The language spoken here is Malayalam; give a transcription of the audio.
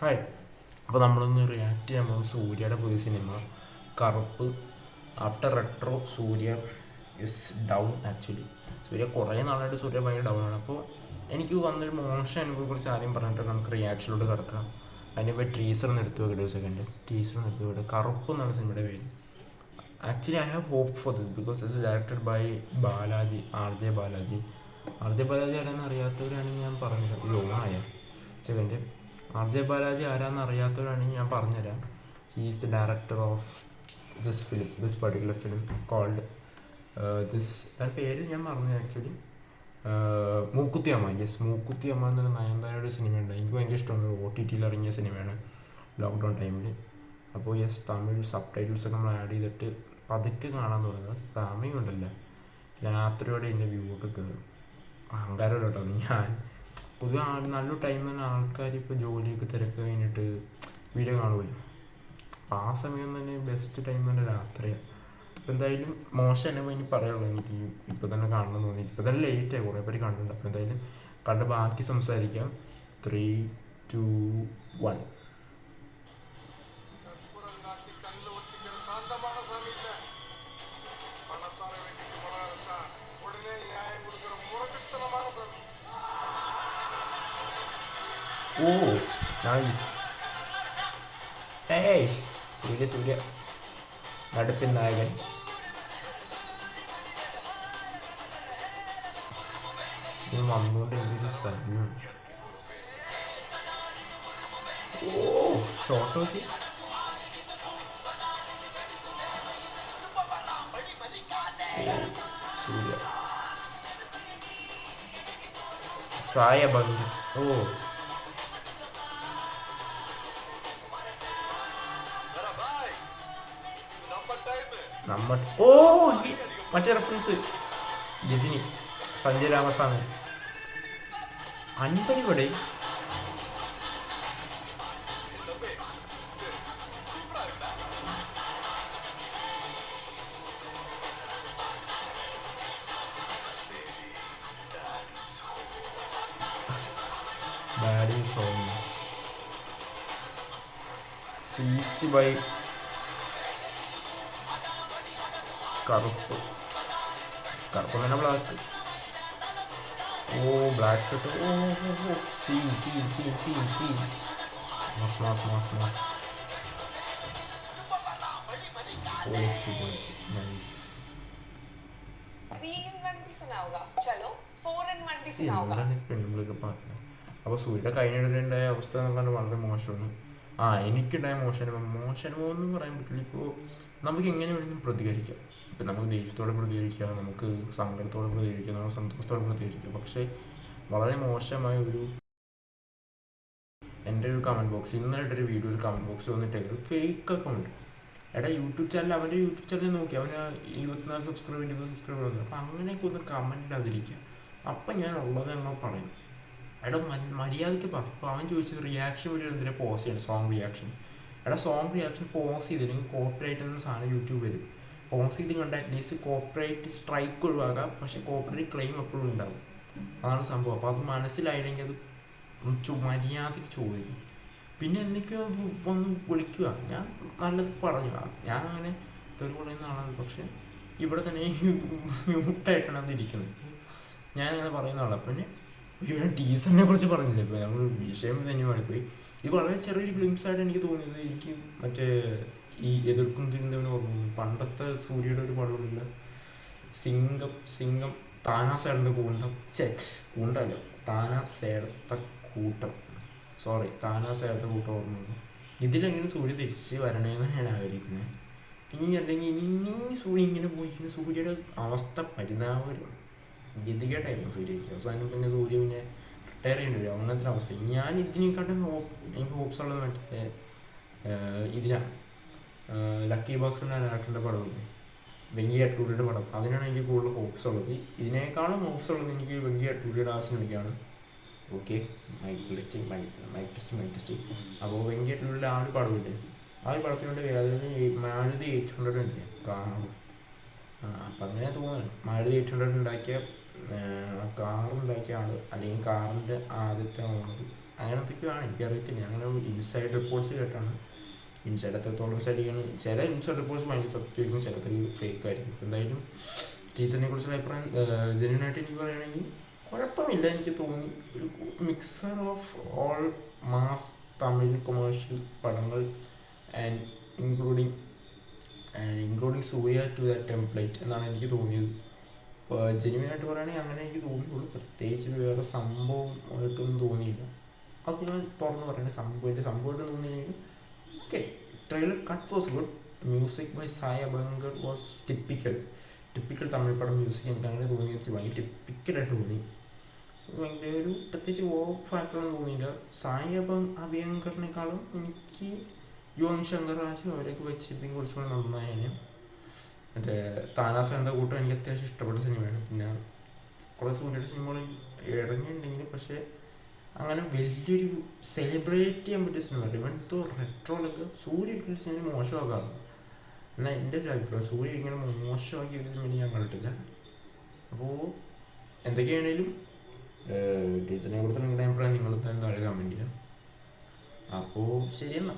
ഹായ്. അപ്പോൾ നമ്മളിന്ന് റിയാക്ട് ചെയ്യാൻ പോകുന്നത് സൂര്യയുടെ പുതിയ സിനിമ Karuppu. After Retro Suriya is down. Actually Suriya കുറേ നാളായിട്ട് സൂര്യ ഭയങ്കര ഡൗൺ ആണ്. അപ്പോൾ എനിക്ക് വന്നൊരു മോശം അനുഭവത്തെക്കുറിച്ച് ആദ്യം പറഞ്ഞിട്ട് നമുക്ക് റിയാക്ഷനിലോട്ട് കിടക്കാം. അതിനിപ്പോൾ ടീസറിന് എടുത്തു വെക്കട്ടെ. ഒരു സെക്കൻഡ് ടീസറിന് എടുത്തു വെക്കട്ടെ. കറുപ്പ് എന്നാണ് സിനിമയുടെ പേര്. Actually I have hope for this because it's directed by Balaji, R J Balaji. ആരാണെന്ന് അറിയാത്തവരാണെങ്കിൽ ഞാൻ പറഞ്ഞത് യോണായ സെക്കൻഡ്. ആർ ജെ ബാലാജി ആരാന്ന് അറിയാത്തവരാണെങ്കിൽ ഞാൻ പറഞ്ഞുതരാം. He is the director of this film, this particular film called അതിൻ്റെ പേര് ഞാൻ പറഞ്ഞു ആക്ച്വലി. മൂക്കുത്തി അമ്മ. യെസ്, മൂക്കുത്തി അമ്മ എന്നൊരു നയൻതാരയുടെ സിനിമയുണ്ട്. എനിക്ക് ഭയങ്കര ഇഷ്ടമാണ്. OTT ഇറങ്ങിയ സിനിമയാണ് ലോക്ക്ഡൗൺ ടൈമിൽ. അപ്പോൾ യെസ്, തമിഴ് സബ് ടൈറ്റിൽസൊക്കെ നമ്മൾ ആഡ് ചെയ്തിട്ട് പതുക്കെ കാണാൻ തുടങ്ങുന്നത്. സമയമുണ്ടല്ല, രാത്രിയോടെ എൻ്റെ വ്യൂ ഒക്കെ കയറും. അഹങ്കാരം കേട്ടോ. ഞാൻ പൊതുവെ നല്ലൊരു ടൈം തന്നെ ആൾക്കാർ ഇപ്പോൾ ജോലിയൊക്കെ തിരക്ക് കഴിഞ്ഞിട്ട് വീഡിയോ കാണുമല്ലോ. അപ്പോൾ ആ സമയം തന്നെ ബെസ്റ്റ് ടൈം തന്നെ രാത്രിയാണ്. അപ്പോൾ എന്തായാലും മോശം അനുഭവം ഇനി പറയുള്ളൂ. എനിക്ക് ഇപ്പോൾ തന്നെ കാണണമെന്ന് തോന്നി. ഇപ്പോൾ തന്നെ ലേറ്റായി, കുറേ പേര് കണ്ടിട്ടുണ്ട്. അപ്പോൾ എന്തായാലും കണ്ട് ബാക്കി സംസാരിക്കാം. 3, 2, 1. ഓ നൈസ്. ഏയ് സൂര്യ നടുപ്പിൻ നായകൻ. ഇത് വന്നുകൊണ്ട് എനിക്ക് സമയം. ഓ ഷോർട്ട് നോക്കി. സൂര്യ സായ ഭംഗി. ഓ ഓ മറ്റേ റെഫറൻസ് രജനി, സഞ്ജയ് രാമസ്വാമി. അൻപടിപടെ ബാഡിങ് സോങ് ഫീസ്റ്റ് ബൈ കറുപ്പ് തന്നെ ബ്ലാക്ക്. ഓ ബ്ലാക്ക് ഇട്ട്. ഓ സീൻ മാസ്. നൈസ്. പെണ്ണുങ്ങളൊക്കെ പറഞ്ഞു. അപ്പോൾ സൂര്യയുടെ കഴിഞ്ഞിടേണ്ടായ അവസ്ഥ എന്ന് പറഞ്ഞാൽ വളരെ മോശമാണ്. എനിക്കുണ്ടായ മോശനുഭവം എന്ന് പറയാൻ പറ്റില്ല. ഇപ്പോൾ നമുക്ക് എങ്ങനെ വേണമെങ്കിലും പ്രതികരിക്കാം. ഇപ്പം നമുക്ക് ദേഷ്യത്തോടെ പ്രതികരിക്കാം, നമുക്ക് സങ്കടത്തോടെ പ്രതികരിക്കാം, നമുക്ക് സന്തോഷത്തോടെ പ്രതികരിക്കാം. പക്ഷേ വളരെ മോശമായ എൻ്റെ ഒരു കമൻറ്റ് ബോക്സ്, ഇന്നലെയൊരു വീഡിയോയിൽ കമൻറ്റ് ബോക്സിൽ വന്നിട്ട് ഫേക്ക് അക്കൗണ്ട്. യൂട്യൂബ് ചാനൽ, അവൻ്റെ യൂട്യൂബ് ചാനൽ നോക്കി അവന് 24 സബ്സ്ക്രൈബർ 20 സബ്സ്ക്രൈബർ വന്നു. അപ്പം അങ്ങനെയൊക്കെ ഒന്ന് കമൻറ്റ് ഇടാതിരിക്കുക. അപ്പം ഞാൻ ഉള്ളത് ഞങ്ങൾ പറയും. മര്യാദയ്ക്ക് പറയും. അപ്പോൾ അവൻ ചോദിച്ചത് റിയാക്ഷൻ വീഡിയോ എന്തിനാണ് പോസ് ചെയ്യണം, song reaction. Song reaction pause ചെയ്തില്ലെങ്കിൽ കോപ്പറേറ്റ് എന്ന സാധനം യൂട്യൂബ് വരും. പോസ് ചെയ്ത് കണ്ട അറ്റ്ലീസ്റ്റ് കോപ്പറേറ്റ് സ്ട്രൈക്ക് ഒഴിവാക്കാം, പക്ഷേ കോപ്പറേറ്റ് ക്ലെയിം എപ്പോഴും ഉണ്ടാവും. അതാണ് സംഭവം. അപ്പോൾ അത് മനസ്സിലായില്ലെങ്കിൽ അത് മര്യാദയ്ക്ക് ചോദിക്കും. പിന്നെ എന്തൊക്കെയോ വന്ന് വിളിക്കുക. ഞാൻ നല്ലത് പറഞ്ഞു. ഞാൻ അങ്ങനെ തെറി പറയുന്ന ആളാണ്. പക്ഷെ ഇവിടെ തന്നെ മ്യൂട്ടായിട്ടാണ് അതിരിക്കുന്നത്. ഞാനങ്ങനെ പറയുന്ന ആളാണ്. പിന്നെ ഞാൻ ടീസറിനെ കുറിച്ച് പറഞ്ഞില്ല. ഇപ്പോൾ നമ്മൾ വിഷയം തന്നെ മാറിപ്പോയി. ഇത് വളരെ ചെറിയൊരു ഗ്ലിംസായിട്ട് എനിക്ക് തോന്നിയത്. എനിക്ക് മറ്റേ ഈ എതിർക്കും തിരുന്നവന് ഓർമ്മ, പണ്ടത്തെ സൂര്യയുടെ ഒരു പടമില്ല, സിംഗം താനാ സേർത്ത കൂട്ടം. കൂണ്ടല്ലോ, താനാ സേർത്ത കൂട്ടം ഓർമ്മയുണ്ട്. ഇതിലെങ്ങനെ സൂര്യ തിരിച്ച് വരണേന്നാണ് ഞാൻ ആഗ്രഹിക്കുന്നത്. ഇനി സൂര്യ ഇങ്ങനെ പോയി സൂര്യയുടെ അവസ്ഥ പരിതാപകരം, ഗതികേട്ടായിരുന്നു സൂര്യക്ക്. അവസാനം പിന്നെ സൂര്യ റിട്ടയർ ചെയ്യേണ്ടി വരും. അങ്ങനത്തെ അവസ്ഥ. ഞാൻ ഇതിനെക്കാട്ടും എനിക്ക് ഹോപ്സ് ഉള്ളത് മറ്റേ ഇതിലാണ്, ലക്കി ഭാസ്കറിൻ്റെ ഡയറക്ടറിൻ്റെ പടമില്ലേ, വെങ്കി അട്ടൂരിയുടെ പടം. അതിനാണ് എനിക്ക് കൂടുതൽ ഹോപ്സ് ഉള്ളത്. ഇതിനേക്കാളും ഹോപ്സ് ഉള്ളത് എനിക്ക് വെങ്കി അട്ടൂരിയുടെ ആ സിനിമയ്ക്കാണ്. Okay, mic test. അപ്പോൾ വെങ്കി അട്ടൂരിയുടെ ആ ഒരു പടമില്ലേ, ആ ഒരു പടത്തിനുണ്ട്. അതായത് മാരുതി 800 ഉണ്ട് കാണും. അപ്പം അങ്ങനെ തോന്നുന്നു. മാരുതി 800 ഉണ്ടാക്കിയ കാറുണ്ടാക്കിയ ആൾ, അല്ലെങ്കിൽ കാറിൻ്റെ ആദ്യത്തെ ഓണർ അങ്ങനത്തൊക്കെയാണ്, എനിക്കറിയത്തില്ല. ഞങ്ങൾ ഇൻസൈഡ് റിപ്പോർട്ട്സ് കേട്ടാണ്. ഇൻസൈഡ് എത്രത്തോളം ശരിയാണ്, ചില ഇൻസൈഡ് റിപ്പോർട്ട്സ് ഭയങ്കര സത്യമായിരിക്കും, ചിലതൊക്കെ ഫേക്ക് ആയിരിക്കും. എന്തായാലും ടീച്ചറിനെ കുറിച്ചുള്ള അഭിപ്രായം ജെന്യൂനായിട്ട് എനിക്ക് പറയുകയാണെങ്കിൽ കുഴപ്പമില്ല. എനിക്ക് തോന്നി ഒരു mixer of all mass Tamil commercial പടങ്ങൾ and including Suriya to the template എന്നാണ് എനിക്ക് തോന്നിയത്. ഇപ്പോൾ ജെന്യൂനായിട്ട് പറയുകയാണെങ്കിൽ അങ്ങനെ എനിക്ക് തോന്നിയുള്ളൂ. പ്രത്യേകിച്ച് വേറെ സംഭവമായിട്ടൊന്നും തോന്നിയില്ല. അത് ഞാൻ തുറന്ന് പറയണേ, സംഭവമായിട്ട് തോന്നിയില്ലെങ്കിൽ okay. Trailer cut was good. Music by Sai Abhyankar was typical Tamil പടം മ്യൂസിക്. എനിക്ക് അങ്ങനെ തോന്നിയത് ഭയങ്കര ടിപ്പിക്കലായിട്ട് തോന്നി. ഭയങ്കര ഒരു പ്രത്യേകിച്ച് ഓഫ് ഫാക്ടറൊന്നും തോന്നിയില്ല. സായ അഭ്യങ്കറിനേക്കാളും എനിക്ക് യുവൻ ശങ്കർ രാജ് അവരെയൊക്കെ വെച്ചിട്ടും കുറച്ചുകൂടെ നന്നായേനെ. മറ്റേ താനാസ് എന്ന കൂട്ടം എനിക്ക് അത്യാവശ്യം ഇഷ്ടപ്പെട്ട സിനിമയാണ്. പിന്നെ കുറേ സൂര്യയുടെ സിനിമകൾ ഇറങ്ങിയിട്ടുണ്ടെങ്കിലും പക്ഷേ അങ്ങനെ വലിയൊരു സെലിബ്രേറ്റ് ചെയ്യാൻ പറ്റിയ സിനിമ അല്ല. ഇവൻത്തോ റെട്രോയിലൊക്കെ സൂര്യ ഒരിക്കലും സിനിമ മോശമാക്കാറ്. എന്നാൽ എൻ്റെ ഒരു അഭിപ്രായം സൂര്യ ഇങ്ങനെ മോശമാക്കിയ ഒരു സിനിമ ഞാൻ കണ്ടിട്ടില്ല. അപ്പോൾ എന്തൊക്കെയാണേലും ടീച്ചറിനെ കുറിച്ചുള്ള നിങ്ങളുടെ അഭിപ്രായം നിങ്ങൾ തന്നെ താഴെ കമൻറ്റ് ചെയ്യാം. അപ്പോൾ ശരിയെന്നാ.